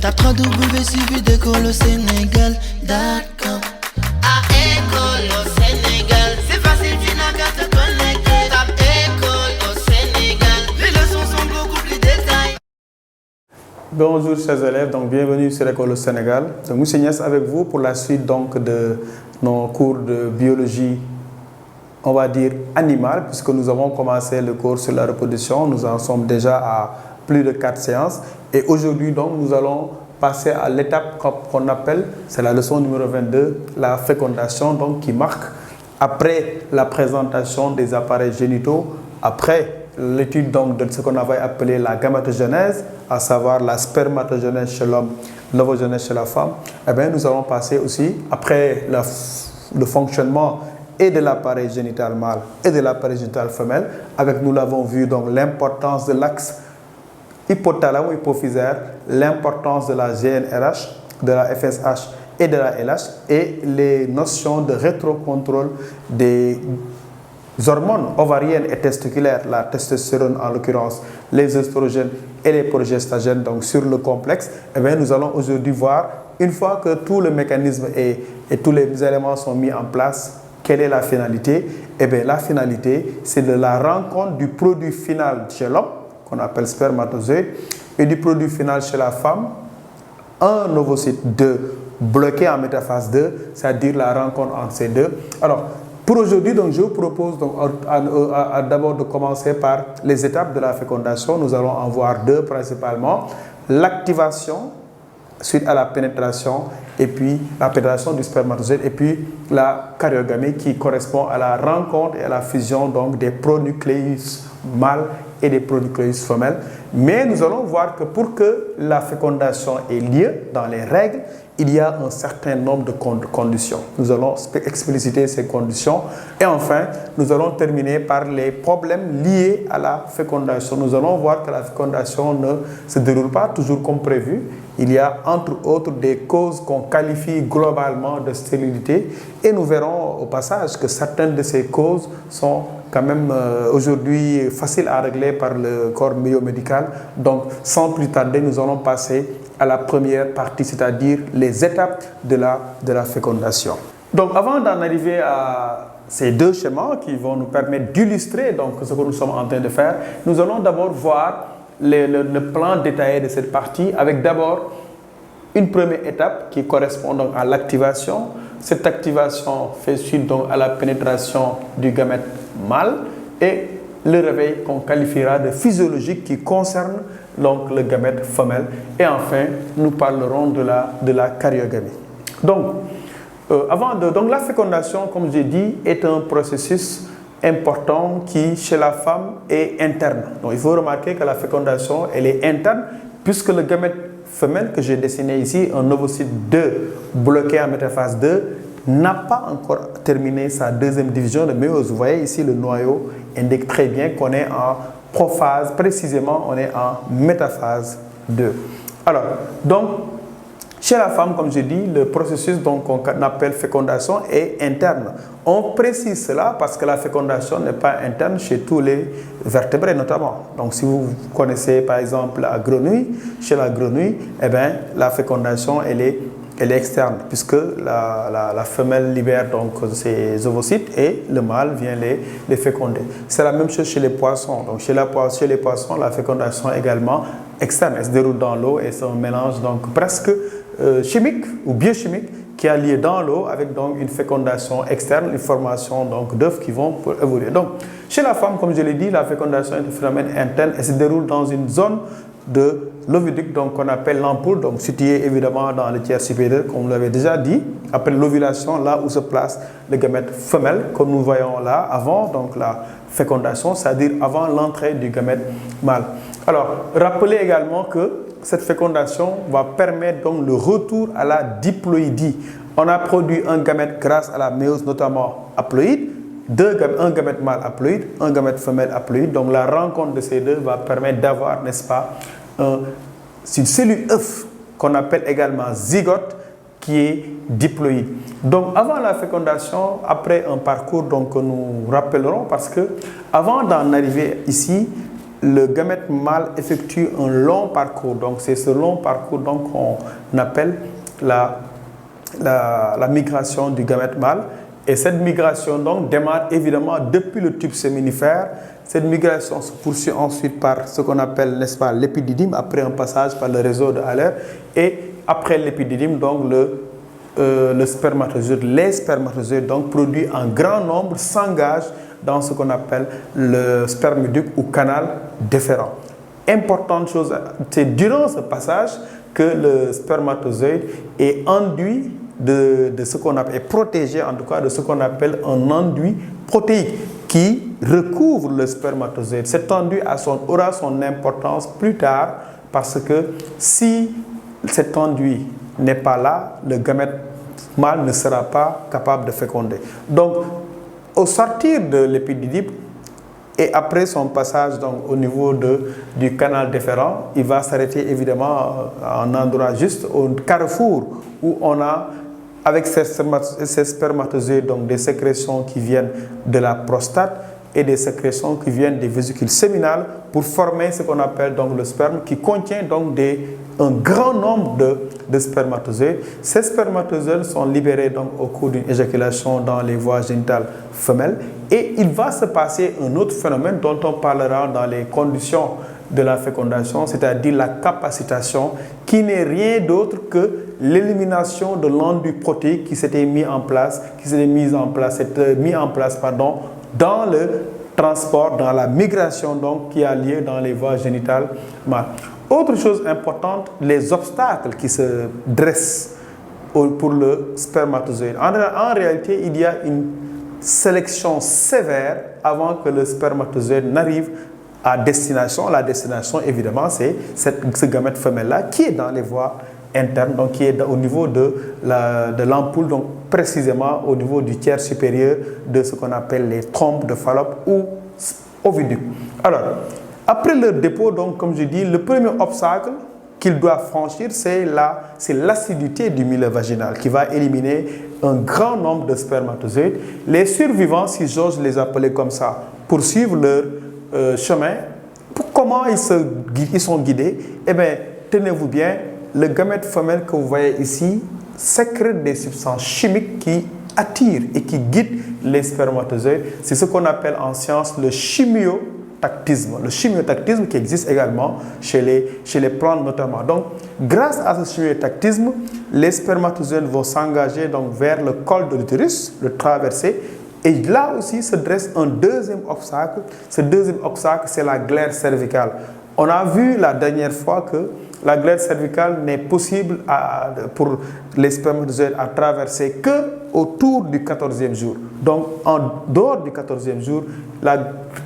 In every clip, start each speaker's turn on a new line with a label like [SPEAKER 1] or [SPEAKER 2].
[SPEAKER 1] Tape www.suividecolosénégal.com. À École au Sénégal, c'est facile, tu n'as qu'à te connecter. Tape École au Sénégal, les leçons sont beaucoup plus détaillées.
[SPEAKER 2] Bonjour chers élèves, donc bienvenue sur École au Sénégal. Donc Moussa Niass avec vous pour la suite donc de nos cours de biologie, on va dire animale, puisque nous avons commencé le cours sur la reproduction. Nous en sommes déjà à plus de 4 séances. Et aujourd'hui donc nous allons passer à l'étape qu'on appelle, c'est la leçon numéro 22, la fécondation, donc qui marque après la présentation des appareils génitaux, après l'étude donc de ce qu'on avait appelé la gamétogenèse, à savoir la spermatogenèse chez l'homme, l'ovogenèse chez la femme. Eh bien, nous allons passer aussi, après le fonctionnement et de l'appareil génital mâle et de l'appareil génital femelle, avec, nous l'avons vu, donc l'importance de l'axe hypothalamo-hypophysaire, l'importance de la GNRH, de la FSH et de la LH, et les notions de rétrocontrôle des hormones ovariennes et testiculaires, la testostérone en l'occurrence, les œstrogènes et les progestagènes, donc sur le complexe. Eh bien, nous allons aujourd'hui voir, une fois que tout le mécanisme et tous les éléments sont mis en place, quelle est la finalité? Eh bien, la finalité, c'est de la rencontre du produit final chez l'homme, qu'on appelle spermatozoïde, et du produit final chez la femme, un ovocyte 2 bloqué en métaphase 2, c'est-à-dire la rencontre entre ces deux. Alors, pour aujourd'hui, donc, je vous propose d'abord de commencer par les étapes de la fécondation. Nous allons en voir deux principalement. L'activation suite à la pénétration, et puis la pénétration du spermatozoïde, et puis la karyogamie qui correspond à la rencontre et à la fusion donc des pronucléus mâles et des pronucléus femelles. Mais nous allons voir que pour que la fécondation ait lieu dans les règles, il y a un certain nombre de conditions. Nous allons expliciter ces conditions. Et enfin, nous allons terminer par les problèmes liés à la fécondation. Nous allons voir que la fécondation ne se déroule pas toujours comme prévu. Il y a entre autres des causes qu'on qualifie globalement de stérilité. Et nous verrons au passage que certaines de ces causes sont quand même aujourd'hui faciles à régler par le corps biomédical. Donc, sans plus tarder, nous allons passer à la première partie, c'est-à-dire les étapes de la fécondation. Donc, avant d'en arriver à ces deux schémas qui vont nous permettre d'illustrer donc ce que nous sommes en train de faire, nous allons d'abord voir le plan détaillé de cette partie, avec d'abord une première étape qui correspond donc à l'activation. Cette activation fait suite donc à la pénétration du gamète mâle et le réveil qu'on qualifiera de physiologique qui concerne donc le gamète femelle. Et enfin, nous parlerons de la karyogamie. Donc, donc la fécondation, comme j'ai dit, est un processus important qui, chez la femme, est interne. Donc, il faut remarquer que la fécondation, elle est interne, puisque le gamète femelle que j'ai dessiné ici, un ovocyte 2 bloqué en métaphase 2, n'a pas encore terminé sa deuxième division de méiose. Vous voyez ici, le noyau indique très bien qu'on est en prophase, précisément on est en métaphase 2. Alors, donc, chez la femme, comme je dis, le processus qu'on appelle fécondation est interne. On précise cela parce que la fécondation n'est pas interne chez tous les vertébrés notamment. Donc, si vous connaissez par exemple la grenouille, chez la grenouille, eh bien, la fécondation, elle est externe, puisque la femelle libère donc ses ovocytes et le mâle vient les féconder. C'est la même chose chez les poissons. Donc chez les poissons, la fécondation est également externe. Elle se déroule dans l'eau et c'est un mélange donc presque chimique ou biochimique qui a lieu dans l'eau avec donc une fécondation externe, une formation donc d'œufs qui vont évoluer. Donc chez la femme, comme je l'ai dit, la fécondation est un phénomène interne et se déroule dans une zone de l'oviduc, donc qu'on appelle l'ampoule, donc située évidemment dans le tiers supérieur, comme vous l'avez déjà dit, après l'ovulation, là où se place le gamète femelle, comme nous voyons là, avant donc la fécondation, c'est-à-dire avant l'entrée du gamète mâle. Alors, rappelez également que cette fécondation va permettre donc le retour à la diploïdie. On a produit un gamète grâce à la méiose, notamment haploïde, un gamète mâle haploïde, un gamète femelle haploïde. Donc la rencontre de ces deux va permettre d'avoir, n'est-ce pas, une cellule œuf qu'on appelle également zygote qui est diploïde. Donc avant la fécondation, après un parcours donc, que nous rappellerons, parce que avant d'en arriver ici, le gamète mâle effectue un long parcours. Donc c'est ce long parcours qu'on appelle la migration du gamète mâle. Et cette migration donc démarre évidemment depuis le tube séminifère. Cette migration se poursuit ensuite par ce qu'on appelle, n'est-ce pas, l'épididyme, après un passage par le réseau de Haller. Et après l'épididyme, donc le spermatozoïde, les spermatozoïdes donc produits en grand nombre s'engagent dans ce qu'on appelle le spermiduc ou canal déférent. Importante chose, c'est durant ce passage que le spermatozoïde est enduit de ce qu'on appelle, est protégé en tout cas de ce qu'on appelle un enduit protéique qui recouvre le spermatozoïde. Cet enduit aura son importance plus tard parce que si cet enduit n'est pas là, le gamète mâle ne sera pas capable de féconder. Donc, au sortir de l'épididyme et après son passage donc, au niveau du canal déférent, il va s'arrêter évidemment à un endroit juste au carrefour où on a avec ces spermatozoïdes donc des sécrétions qui viennent de la prostate et des sécrétions qui viennent des vésicules séminales pour former ce qu'on appelle donc le sperme qui contient donc un grand nombre de spermatozoïdes. Ces spermatozoïdes sont libérés donc au cours d'une éjaculation dans les voies génitales femelles et il va se passer un autre phénomène dont on parlera dans les conditions de la fécondation, c'est-à-dire la capacitation, qui n'est rien d'autre que l'élimination de l'enduit protéique qui s'était mis en place, dans le transport, dans la migration donc qui a lieu dans les voies génitales mâles. Autre chose importante, les obstacles qui se dressent pour le spermatozoïde. En réalité, il y a une sélection sévère avant que le spermatozoïde n'arrive à destination. La destination, évidemment, c'est ce gamète femelle-là qui est dans les voies interne, donc qui est au niveau de l'ampoule, donc précisément au niveau du tiers supérieur de ce qu'on appelle les trompes de Fallope ou oviduc. Alors, après leur dépôt, donc comme je dis, le premier obstacle qu'il doit franchir, c'est l'acidité du milieu vaginal qui va éliminer un grand nombre de spermatozoïdes. Les survivants, si j'ose les appeler comme ça, poursuivent leur chemin. Comment ils sont guidés? Eh bien, tenez-vous bien, le gamète femelle que vous voyez ici sécrète des substances chimiques qui attirent et qui guident les spermatozoïdes. C'est ce qu'on appelle en science le chimiotactisme. Le chimiotactisme qui existe également chez les plantes notamment. Donc, grâce à ce chimiotactisme, les spermatozoïdes vont s'engager donc vers le col de l'utérus, le traverser. Et là aussi se dresse un deuxième obstacle. Ce deuxième obstacle, c'est la glaire cervicale. On a vu la dernière fois que la glaire cervicale n'est possible pour les spermatozoïdes à traverser qu'autour du 14e jour. Donc, en dehors du 14e jour, la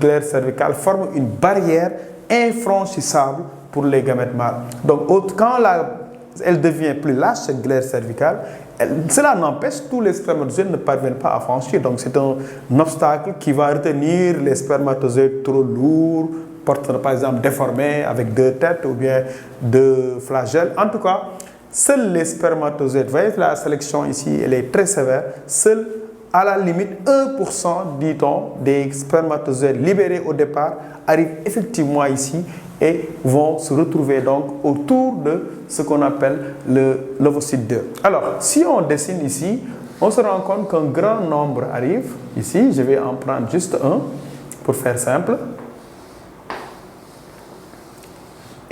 [SPEAKER 2] glaire cervicale forme une barrière infranchissable pour les gamètes mâles. Donc, quand elle devient plus lâche, cette glaire cervicale, cela n'empêche que tous les spermatozoïdes ne parviennent pas à franchir. Donc, c'est un obstacle qui va retenir les spermatozoïdes trop lourds, par exemple déformés avec 2 têtes ou bien 2 flagelles. En tout cas, seuls les spermatozoïdes, vous voyez la sélection ici, elle est très sévère, seuls à la limite 1%, dit-on, des spermatozoïdes libérés au départ arrivent effectivement ici et vont se retrouver donc autour de ce qu'on appelle l'ovocyte 2. Alors, si on dessine ici, on se rend compte qu'un grand nombre arrive ici. Je vais en prendre juste un pour faire simple.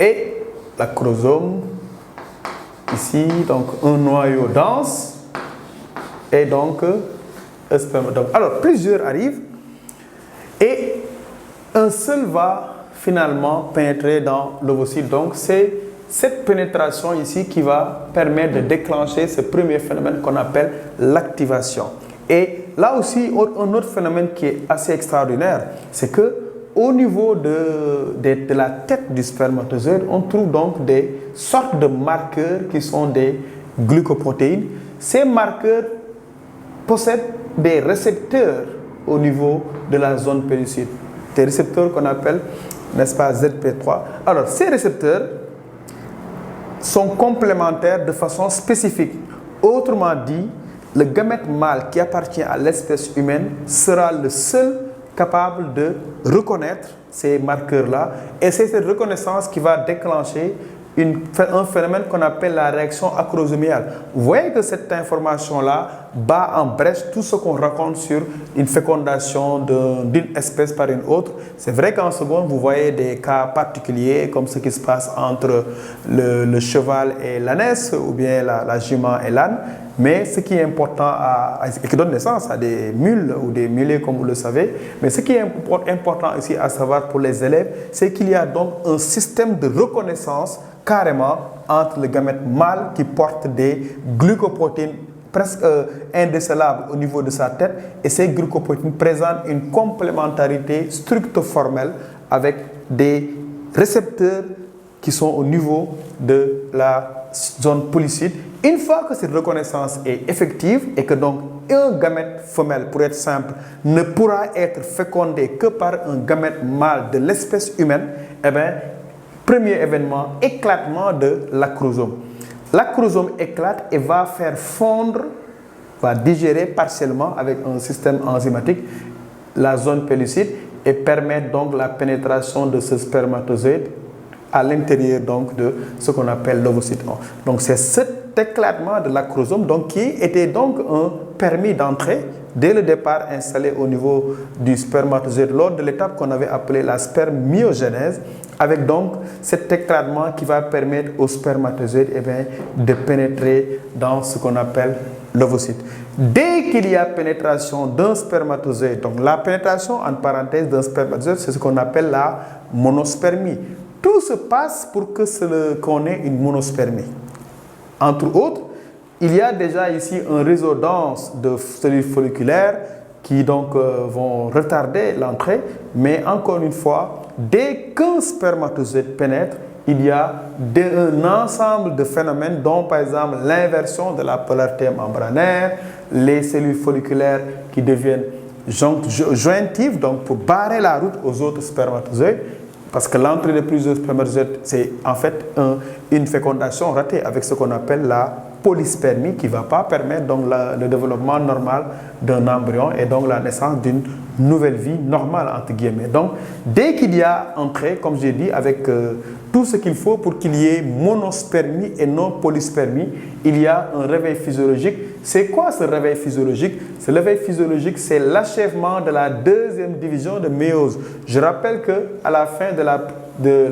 [SPEAKER 2] Et la chromosome, ici, donc un noyau dense, et donc un spermatome. Alors, plusieurs arrivent, et un seul va finalement pénétrer dans l'ovocyte. Donc, c'est cette pénétration ici qui va permettre de déclencher ce premier phénomène qu'on appelle l'activation. Et là aussi, un autre phénomène qui est assez extraordinaire, c'est que au niveau de la tête du spermatozoïde, on trouve donc des sortes de marqueurs qui sont des glucoprotéines. Ces marqueurs possèdent des récepteurs au niveau de la zone péllucide. Des récepteurs qu'on appelle, n'est-ce pas, ZP3. Alors, ces récepteurs sont complémentaires de façon spécifique. Autrement dit, le gamète mâle qui appartient à l'espèce humaine sera le seul capable de reconnaître ces marqueurs-là. Et c'est cette reconnaissance qui va déclencher un phénomène qu'on appelle la réaction acrosomiale. Vous voyez que cette information-là bat en brèche tout ce qu'on raconte sur une fécondation d'une espèce par une autre. C'est vrai qu'en seconde, vous voyez des cas particuliers comme ce qui se passe entre le cheval et l'ânesse ou bien la jument et l'âne. Mais ce qui est important, et qui donne naissance à des mules ou des mulets comme vous le savez, mais ce qui est important ici à savoir pour les élèves, c'est qu'il y a donc un système de reconnaissance carrément entre le gamète mâle qui porte des glucoprotéines presque indécelables au niveau de sa tête, et ces glucoprotéines présentent une complémentarité structo-formelle avec des récepteurs qui sont au niveau de la zone polycide. Une fois que cette reconnaissance est effective et que donc un gamète femelle, pour être simple, ne pourra être fécondé que par un gamète mâle de l'espèce humaine, eh bien, premier événement, éclatement de l'acrosome. L'acrosome éclate et va faire fondre, va digérer partiellement avec un système enzymatique la zone pellucide et permettre donc la pénétration de ce spermatozoïde à l'intérieur donc de ce qu'on appelle l'ovocyte 1. Donc c'est cet éclatement de l'acrosome donc qui était donc un permis d'entrée dès le départ installé au niveau du spermatozoïde lors de l'étape qu'on avait appelée la spermiogenèse, avec donc cet éclatement qui va permettre au spermatozoïde de pénétrer dans ce qu'on appelle l'ovocyte. Dès qu'il y a pénétration d'un spermatozoïde, donc la pénétration en parenthèse d'un spermatozoïde, c'est ce qu'on appelle la monospermie. Tout se passe pour qu'on ait une monospermie. Entre autres, il y a déjà ici un réseau dense de cellules folliculaires qui donc vont retarder l'entrée, mais encore une fois, dès qu'un spermatozoïde pénètre, il y a un ensemble de phénomènes dont par exemple l'inversion de la polarité membranaire, les cellules folliculaires qui deviennent jointives, donc pour barrer la route aux autres spermatozoïdes, parce que l'entrée de plusieurs spermatozoïdes, c'est en fait une fécondation ratée avec ce qu'on appelle la polyspermie qui ne va pas permettre donc le développement normal d'un embryon et donc la naissance d'une nouvelle vie normale entre guillemets. Donc dès qu'il y a entrée, comme j'ai dit, avec tout ce qu'il faut pour qu'il y ait monospermie et non polyspermie, il y a un réveil physiologique. C'est quoi ce réveil physiologique? Ce réveil physiologique, c'est l'achèvement de la deuxième division de méiose. Je rappelle qu'à la fin de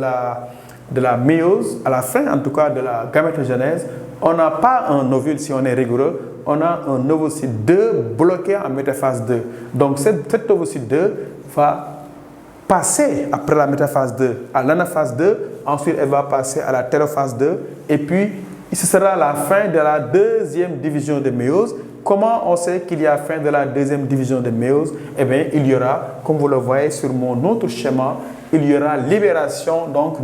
[SPEAKER 2] la méiose, à la fin en tout cas de la gamétogenèse, on n'a pas un ovule si on est rigoureux, on a un ovocyte 2 bloqué en métaphase 2. Donc cet ovocyte 2 va passer après la métaphase 2 à l'anaphase 2, ensuite elle va passer à la télophase 2 et puis ce sera la fin de la deuxième division de méiose. Comment on sait qu'il y a fin de la deuxième division de méiose? Eh bien, il y aura, comme vous le voyez sur mon autre schéma, il y aura libération donc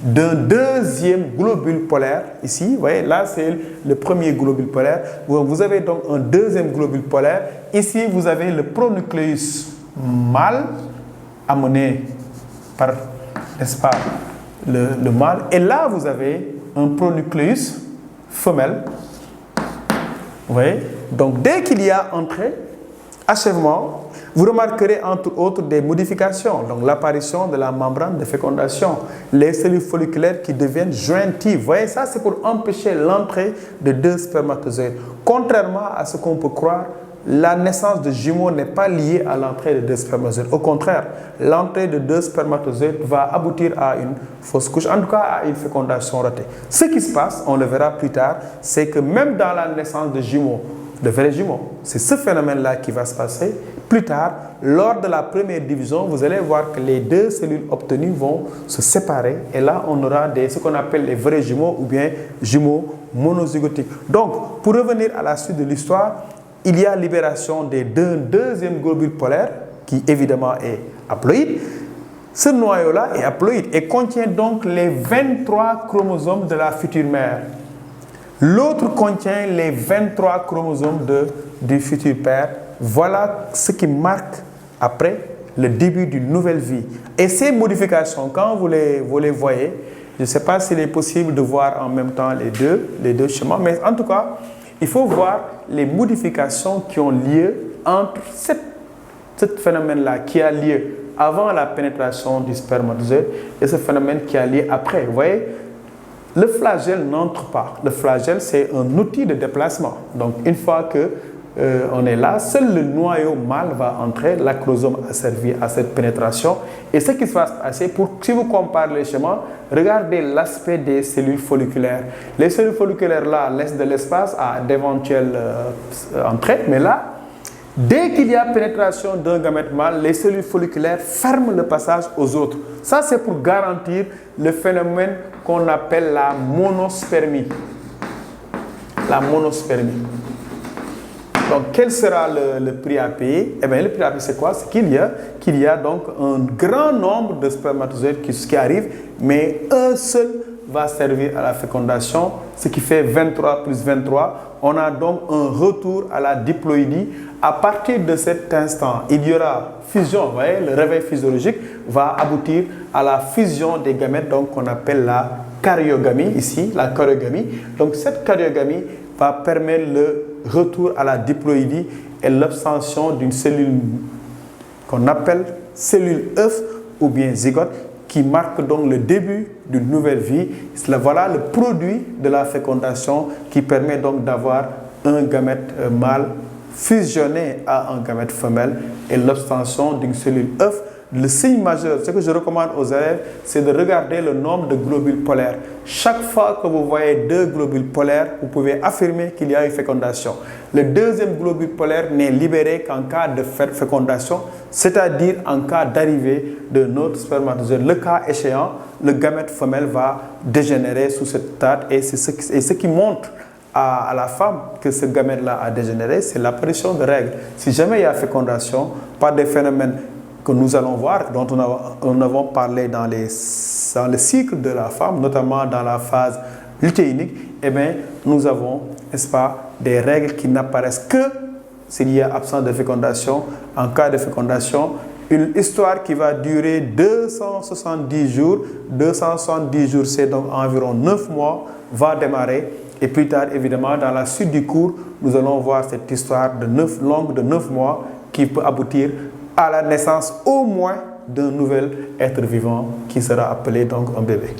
[SPEAKER 2] d'un deuxième globule polaire. Ici, vous voyez, là c'est le premier globule polaire. Vous avez donc un deuxième globule polaire. Ici, vous avez le pronucléus mâle amené par, n'est-ce pas, le mâle. Et là, vous avez un pronucléus femelle. Vous voyez? Donc, dès qu'il y a entrée, achèvement, vous remarquerez entre autres des modifications. Donc, l'apparition de la membrane de fécondation, les cellules folliculaires qui deviennent jointives. Vous voyez, ça, c'est pour empêcher l'entrée de deux spermatozoïdes. Contrairement à ce qu'on peut croire, la naissance de jumeaux n'est pas liée à l'entrée de deux spermatozoïdes. Au contraire, l'entrée de deux spermatozoïdes va aboutir à une fausse couche, en tout cas à une fécondation ratée. Ce qui se passe, on le verra plus tard, c'est que même dans la naissance de jumeaux, de vrais jumeaux, c'est ce phénomène-là qui va se passer. Plus tard, lors de la première division, vous allez voir que les deux cellules obtenues vont se séparer et là, on aura ce qu'on appelle les vrais jumeaux ou bien jumeaux monozygotiques. Donc, pour revenir à la suite de l'histoire, il y a libération d'un deuxième globule polaire qui évidemment est haploïde. Ce noyau-là est haploïde et contient donc les 23 chromosomes de la future mère. L'autre contient les 23 chromosomes du futur père. Voilà ce qui marque après le début d'une nouvelle vie. Et ces modifications, quand vous les voyez, je ne sais pas s'il est possible de voir en même temps les deux schémas, mais en tout cas, il faut voir les modifications qui ont lieu entre cette ce phénomène-là qui a lieu avant la pénétration du spermatozoïde et ce phénomène qui a lieu après. Vous voyez, le flagelle n'entre pas. Le flagelle, c'est un outil de déplacement. Donc, une fois que on est là, seul le noyau mâle va entrer, l'acrosome a servi à cette pénétration. Et ce qui se passe passer, si vous comparez les schémas, regardez l'aspect des cellules folliculaires. Les cellules folliculaires là laissent de l'espace à d'éventuelles entrées, mais là, dès qu'il y a pénétration d'un gamète mâle, les cellules folliculaires ferment le passage aux autres. Ça, c'est pour garantir le phénomène qu'on appelle la monospermie. La monospermie. Donc, quel sera le prix à payer? Eh bien, le prix à payer, c'est quoi? C'est qu'il y a donc un grand nombre de spermatozoïdes qui arrivent, mais un seul va servir à la fécondation, ce qui fait 23 plus 23. On a donc un retour à la diploïdie. À partir de cet instant, il y aura fusion. Vous voyez, le réveil physiologique va aboutir à la fusion des gamètes, donc qu'on appelle la karyogamie, ici, la karyogamie. Donc, cette karyogamie va permettre le retour à la diploïdie et l'obtention d'une cellule qu'on appelle cellule œuf ou bien zygote, qui marque donc le début d'une nouvelle vie. Voilà le produit de la fécondation qui permet donc d'avoir un gamète mâle fusionné à un gamète femelle et l'obtention d'une cellule œuf. Le signe majeur, ce que je recommande aux élèves, c'est de regarder le nombre de globules polaires. Chaque fois que vous voyez 2 globules polaires, vous pouvez affirmer qu'il y a une fécondation. Le deuxième globule polaire n'est libéré qu'en cas de fécondation, c'est-à-dire en cas d'arrivée de notre spermatozoïde. Le cas échéant, le gamète femelle va dégénérer sous cette stade et ce qui montre à la femme que ce gamète-là a dégénéré, c'est l'apparition de règles. Si jamais il y a fécondation, pas de phénomène que nous allons voir, dont nous avons parlé dans le cycle de la femme, notamment dans la phase lutéinique, eh bien, nous avons, n'est-ce pas, des règles qui n'apparaissent que s'il y a absence de fécondation. En cas de fécondation, une histoire qui va durer 270 jours. 270 jours, c'est donc environ 9 mois, va démarrer. Et plus tard, évidemment, dans la suite du cours, nous allons voir cette histoire longue de 9 mois qui peut aboutir à la naissance au moins d'un nouvel être vivant qui sera appelé donc un bébé.